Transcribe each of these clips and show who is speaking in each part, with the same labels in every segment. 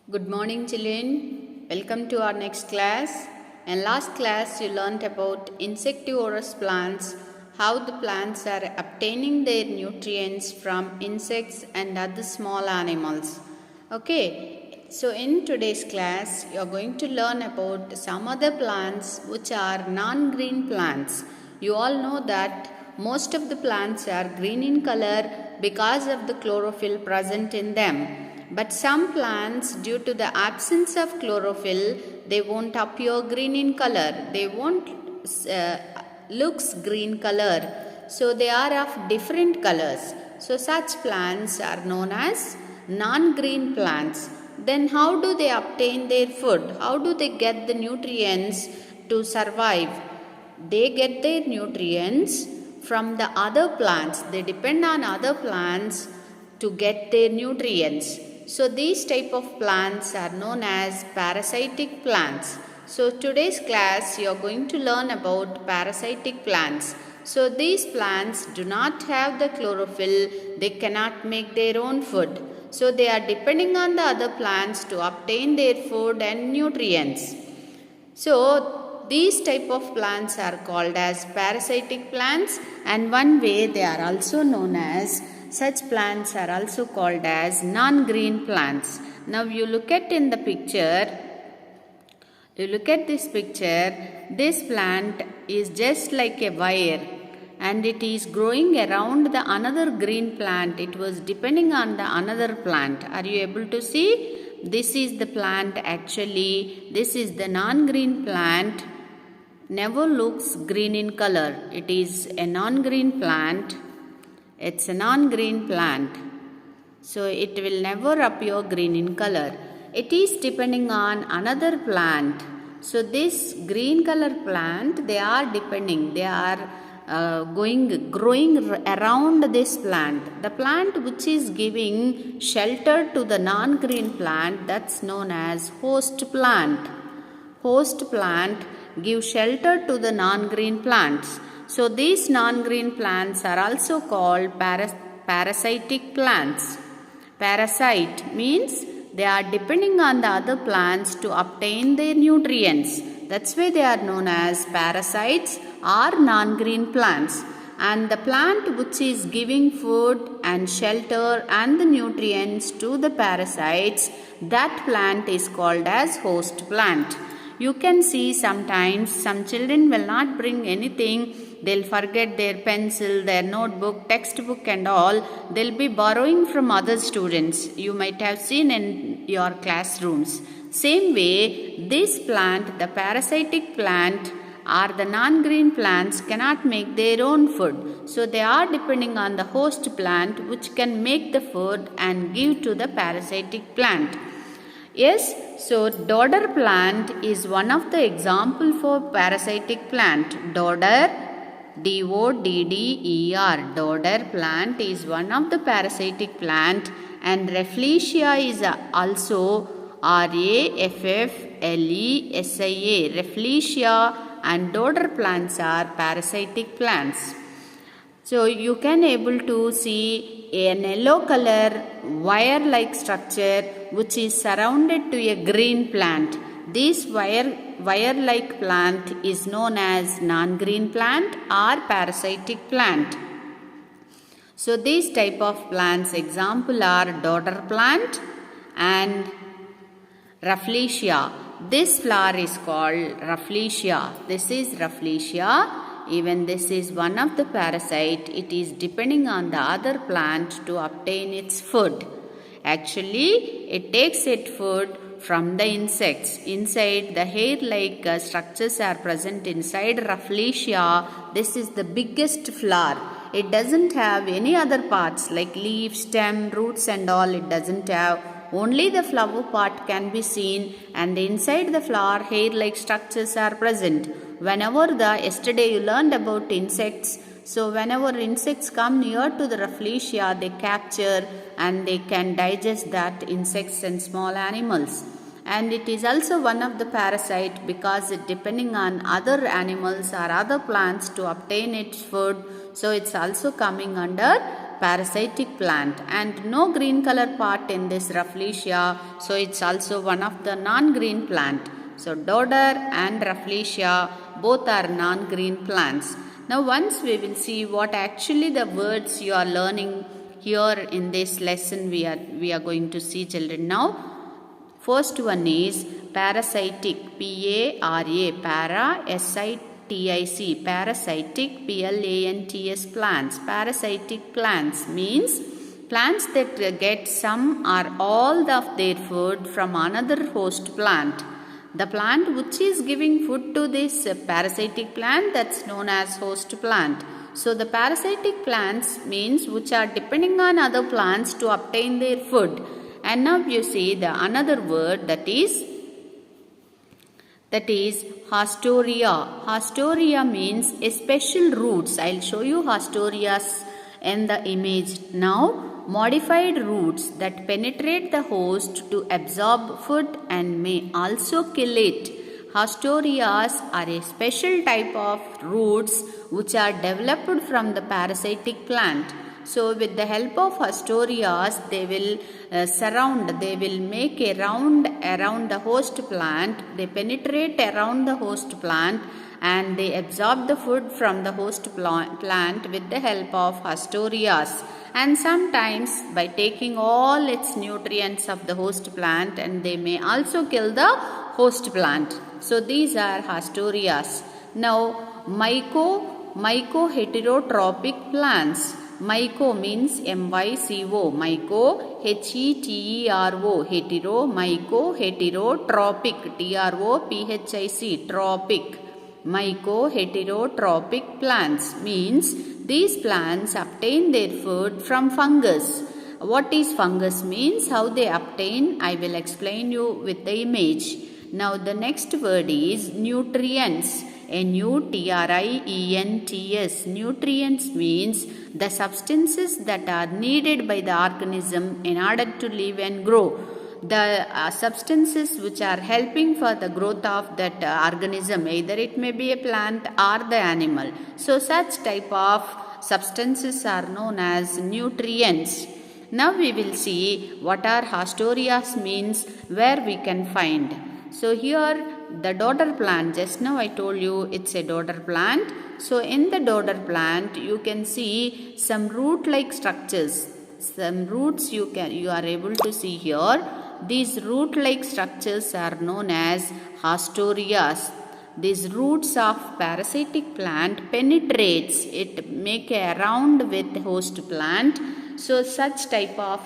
Speaker 1: Good morning, children. Welcome to our next class. In last class, you learnt about insectivorous plants, how the plants are obtaining their nutrients from insects and other small animals. Okay, so in today's class, you are going to learn about some other plants which are non-green plants. You all know that most of the plants are green in color because of the chlorophyll present in them. But some plants, due to the absence of chlorophyll, they won't appear green in color. They won't looks green color. So they are of different colors. So such plants are known as non-green plants. Then how do they obtain their food? How do they get the nutrients to survive? They get their nutrients from the other plants. They depend on other plants to get their nutrients. So these type of plants are known as parasitic plants. So today's class you are going to learn about parasitic plants. So these plants do not have the chlorophyll. They cannot make their own food. So they are depending on the other plants to obtain their food and nutrients. So these type of plants are called as parasitic plants, and one way they are also known as such plants are also called as non-green plants. Now you look at in the picture, this plant is just like a wire and it is growing around the another green plant. It was depending on the another plant. Are you able to see? This is the plant actually. This is the non-green plant. Never looks green in color. It is a non-green plant. It's a non-green plant. So it will never appear green in color. It is depending on another plant. So this green color plant, they are depending. They are growing around this plant. The plant which is giving shelter to the non-green plant, that's known as host plant. Host plant gives shelter to the non-green plants. So these non-green plants are also called parasitic plants. Parasite means they are depending on the other plants to obtain their nutrients. That's why they are known as parasites or non-green plants. And the plant which is giving food and shelter and the nutrients to the parasites, that plant is called as host plant. You can see sometimes some children will not bring anything. They'll forget their pencil, their notebook, textbook and all. They'll be borrowing from other students. You might have seen in your classrooms. Same way, this plant, the parasitic plant or the non-green plants cannot make their own food. So they are depending on the host plant which can make the food and give to the parasitic plant. Yes, so dodder plant is one of the example for parasitic plant. Dodder, D-O-D-D-E-R. Dodder plant is one of the parasitic plant, and Rafflesia is also R-A-F-F-L-E-S-I-A. Rafflesia and dodder plants are parasitic plants. So you can able to see an yellow color wire-like structure which is surrounded to a green plant. This wire-like plant is known as non-green plant or parasitic plant. So these type of plants example are dodder plant and Rafflesia. This flower is called Rafflesia. This is Rafflesia. Even this is one of the parasite. It is depending on the other plant to obtain its food. Actually, it takes its food from the insects. Inside the hair-like structures are present inside Rafflesia. This is the biggest flower. It doesn't have any other parts like leaf, stem, roots and all. It doesn't have. Only the flower part can be seen, and inside the flower hair-like structures are present. Yesterday you learned about insects. So whenever insects come near to the Rafflesia, they capture and they can digest that insects and small animals. And it is also one of the parasite because it depending on other animals or other plants to obtain its food. So it's also coming under parasitic plant, and no green color part in this Rafflesia, so it's also one of the non-green plant. So dodder and Rafflesia both are non-green plants. Now once we will see what actually the words you are learning here in this lesson we are going to see, children. Now first one is parasitic, P-A-R-A, para, S-I-T-I-C, parasitic, P-L-A-N-T-S plants. Parasitic plants means plants that get some or all of their food from another host plant. The plant which is giving food to this parasitic plant, that's known as host plant. So the parasitic plants means which are depending on other plants to obtain their food. And now you see the another word that is Haustoria. Haustoria means a special roots. I'll show you Haustorias in the image now. Modified roots that penetrate the host to absorb food and may also kill it. Haustorias are a special type of roots which are developed from the parasitic plant. So with the help of Haustorias, they will they will make a round around the host plant. They penetrate around the host plant and they absorb the food from the host plant with the help of Haustorias. And sometimes by taking all its nutrients of the host plant, and they may also kill the host plant. So these are Haustorias. Now myco-heterotrophic plants. Myco means M-Y-C-O, myco, H-E-T-E-R-O, hetero, myco, heterotrophic, T-R-O-P-H-I-C, tropic. Myco-heterotrophic plants means these plants obtain their food from fungus. What is fungus means, how they obtain, I will explain you with the image. Now the next word is nutrients. N-U-T-R-I-E-N-T-S. Nutrients means the substances that are needed by the organism in order to live and grow. The substances which are helping for the growth of that organism, either it may be a plant or the animal. So such type of substances are known as nutrients. Now we will see what are Haustorias means, where we can find. So here the dodder plant, just now I told you it's a dodder plant. So in the dodder plant you can see some root like structures. Some roots you are able to see here. These root like structures are known as Haustorias. These roots of parasitic plant penetrates, it make a round with host plant. So such type of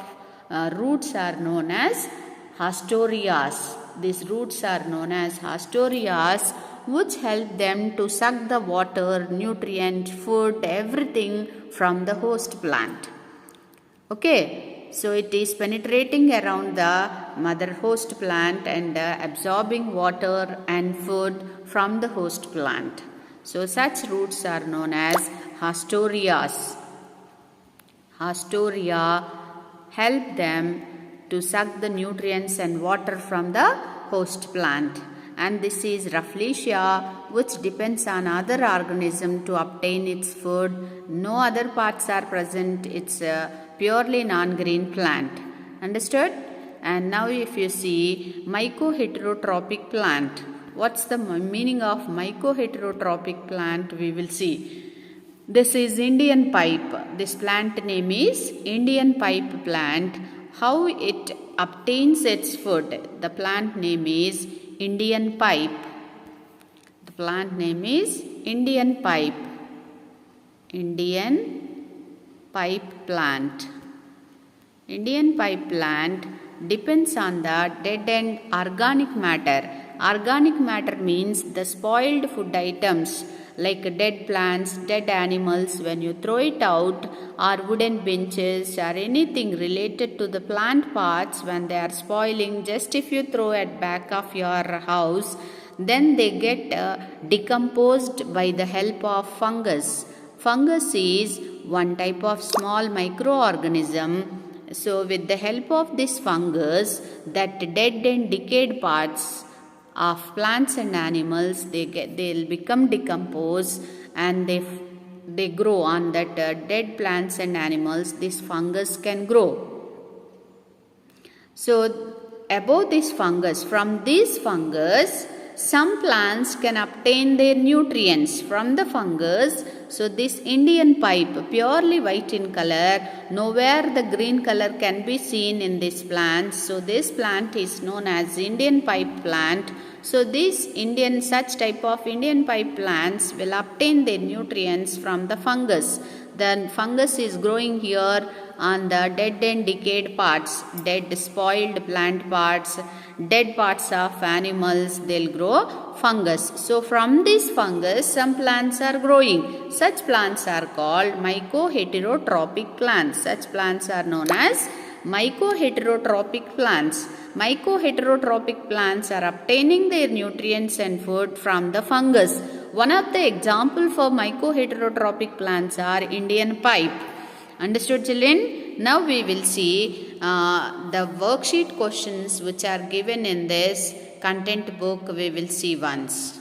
Speaker 1: roots are known as Haustorias. These roots are known as Haustorias, which help them to suck the water, nutrient, food, everything from the host plant. Okay, so it is penetrating around the mother host plant and absorbing water and food from the host plant. So such roots are known as Haustorias. Haustoria help them to suck the nutrients and water from the host plant. And this is Rafflesia, which depends on other organism to obtain its food. No other parts are present. It's a purely non-green plant. Understood? And now if you see myco-heterotrophic plant. What's the meaning of myco-heterotrophic plant? We will see. This is Indian pipe. This plant name is Indian pipe plant. How it obtains its food? The plant name is Indian pipe. The plant name is Indian pipe. Indian pipe plant. Indian pipe plant depends on the dead and organic matter. Organic matter means the spoiled food items like dead plants, dead animals. When you throw it out, or wooden benches or anything related to the plant parts, when they are spoiling, just if you throw at back of your house, then they get decomposed by the help of fungus. Fungus is one type of small microorganism. So with the help of this fungus, that dead and decayed parts of plants and animals, they'll become decomposed, and they grow on that dead plants and animals, this fungus can grow. So above this fungus, from this fungus, some plants can obtain their nutrients from the fungus. So this Indian pipe, purely white in color, nowhere the green color can be seen in this plant. So this plant is known as Indian pipe plant. So such type of Indian pipe plants will obtain their nutrients from the fungus. The fungus is growing here on the dead and decayed parts, dead spoiled plant parts, dead parts of animals, they'll grow fungus. So from this fungus, some plants are growing. Such plants are called mycoheterotrophic plants. Such plants are known as mycoheterotrophic plants. Mycoheterotrophic plants are obtaining their nutrients and food from the fungus. One of the examples for mycoheterotrophic plants are Indian pipe. Understood, children? Now we will see the worksheet questions which are given in this content book. We will see once.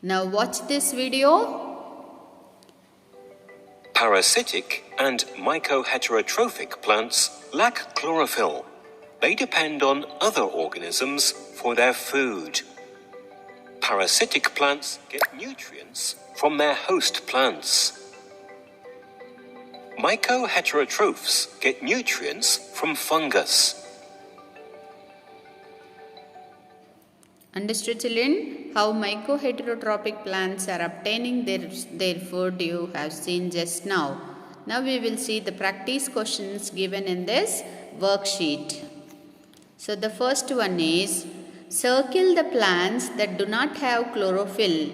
Speaker 1: Now watch this video.
Speaker 2: Parasitic and mycoheterotrophic plants lack chlorophyll. They depend on other organisms for their food. Parasitic plants get nutrients from their host plants. Mycoheterotrophs get nutrients from fungus.
Speaker 1: Understood, children? How mycoheterotrophic plants are obtaining their food you have seen just now. Now we will see the practice questions given in this worksheet. So the first one is, circle the plants that do not have chlorophyll.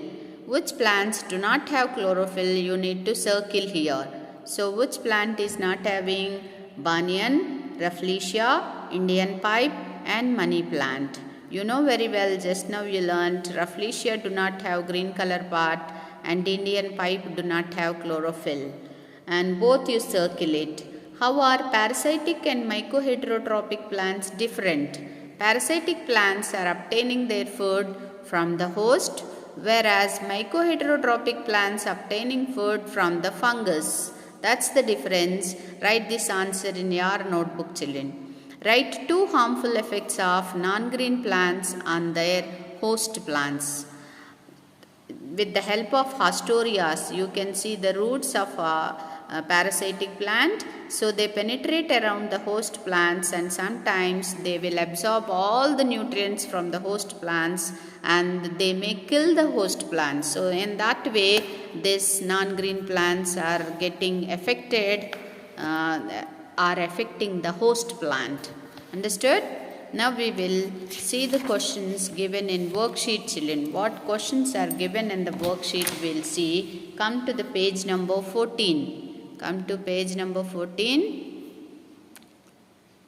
Speaker 1: Which plants do not have chlorophyll you need to circle here. So which plant is not having? Banyan, Rafflesia, Indian pipe and money plant. You know very well, just now you learnt Rafflesia do not have green color part and Indian pipe do not have chlorophyll. And both you circle it. How are parasitic and mycoheterotrophic plants different? Parasitic plants are obtaining their food from the host, whereas mycoheterotrophic plants obtaining food from the fungus. That's the difference. Write this answer in your notebook, children. Write 2 harmful effects of non-green plants on their host plants. With the help of Hostorias, you can see the roots of a parasitic plant. So they penetrate around the host plants and sometimes they will absorb all the nutrients from the host plants and they may kill the host plants. So in that way, these non-green plants are getting affected, are affecting the host plant. Understood? Now we will see the questions given in worksheet, children. What questions are given in the worksheet we will see. Come to the page number 14. Come to page number 14.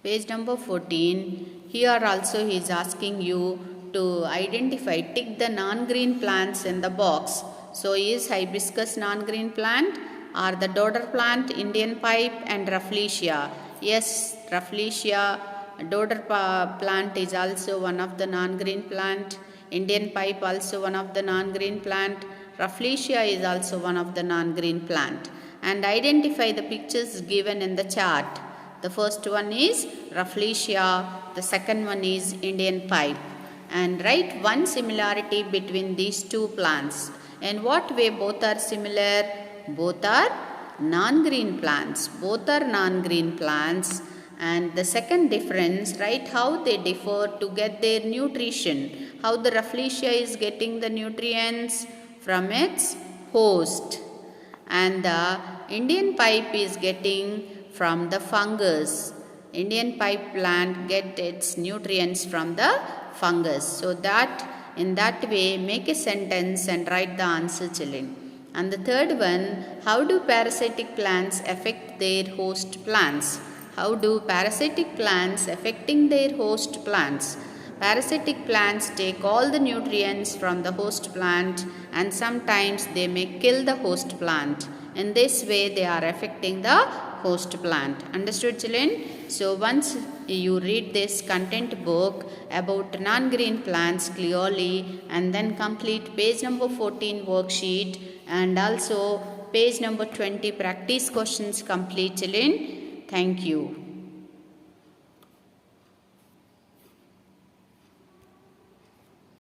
Speaker 1: Page number 14. Here also he is asking you to identify, tick the non-green plants in the box. So is hibiscus non-green plant? Or the dodder plant, Indian pipe and Rafflesia? Yes, Rafflesia, dodder plant is also one of the non-green plant. Indian pipe also one of the non-green plant. Rafflesia is also one of the non-green plant. And identify the pictures given in the chart. The first one is Rafflesia, the second one is Indian pipe. And write one similarity between these two plants. In what way both are similar? Both are non-green plants. Both are non-green plants. And the second difference, write how they differ to get their nutrition. How the Rafflesia is getting the nutrients from its host. And the Indian pipe is getting from the fungus. Indian pipe plant get its nutrients from the fungus. So that in that way make a sentence and write the answer, children. And the third one, how do parasitic plants affect their host plants? How do parasitic plants affecting their host plants? Parasitic plants take all the nutrients from the host plant and sometimes they may kill the host plant. In this way they are affecting the host plant. Understood, children? So once you read this content book about non-green plants clearly, and then complete page number 14 worksheet and also page number 20 practice questions complete, children. Thank you.